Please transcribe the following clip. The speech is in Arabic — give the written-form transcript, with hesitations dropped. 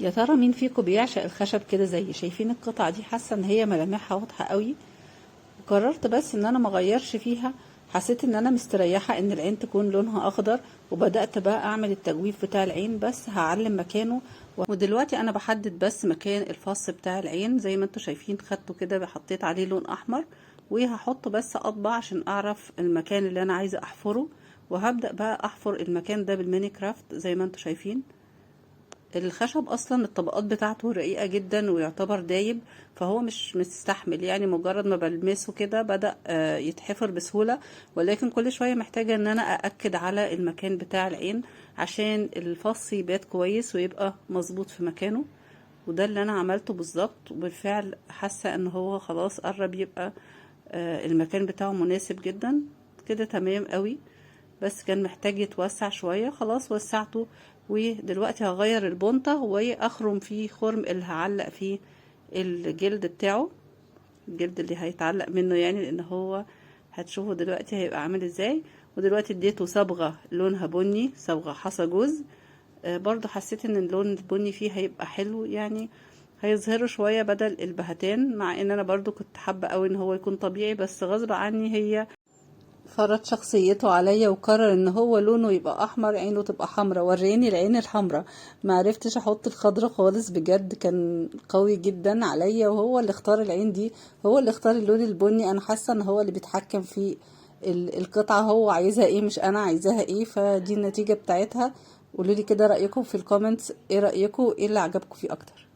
يا ترى مين فيكم بيعشق الخشب كده؟ زي شايفين القطعة دي، حاسة ان هي ملامحها واضحة قوي. وقررت بس ان انا مغيرش فيها، حسيت ان انا مستريحة ان العين تكون لونها اخضر، وبدأت بقى اعمل التجويف بتاع العين، بس هعلم مكانه. ودلوقتي انا بحدد بس مكان الفص بتاع العين، زي ما انتوا شايفين خدته كده حطيت عليه لون احمر، وهحط بس اطبع عشان اعرف المكان اللي انا عايزة احفره. وهبدأ بقى احفر المكان ده بالميني كرافت زي ما انتوا شايفين. الخشب اصلا الطبقات بتاعته رقيقة جدا ويعتبر دايب، فهو مش مستحمل، يعني مجرد ما بلمسه كده بدأ يتحفر بسهولة. ولكن كل شوية محتاجة ان انا أأكد على المكان بتاع العين عشان الفص يبات كويس ويبقى مظبوط في مكانه. وده اللي انا عملته بالظبط، وبالفعل حاسة ان هو خلاص قرب يبقى المكان بتاعه مناسب جدا كده، تمام قوي. بس كان محتاج يتوسع شوية، خلاص وسعته. ودلوقتي هغير البونطة واخرم فيه خرم اللي هعلق فيه الجلد بتاعه، الجلد اللي هيتعلق منه يعني، لان هو هتشوفوا دلوقتي هيبقى عامل ازاي. ودلوقتي اديته صبغة لونها بني، صبغة حصى جوز. برضو حسيت ان اللون البني فيه هيبقى حلو، يعني هيظهروا شوية بدل البهتان، مع ان انا برضو كنت حابة قوي ان هو يكون طبيعي، بس غصب عني هي فرض شخصيته عليا وقرر ان هو لونه يبقى احمر، عينه تبقى حمرا. وريني العين الحمرا، معرفتش احط الخضرا خالص، بجد كان قوي جدا عليا، وهو اللي اختار العين دي، هو اللي اختار اللون البني. انا حاسه ان هو اللي بيتحكم في القطعه، هو عايزها ايه مش انا عايزاها ايه، فدي النتيجه بتاعتها. قولولي كده رايكم في الكومنتس، ايه رايكم، ايه اللي عجبكم فيه اكتر.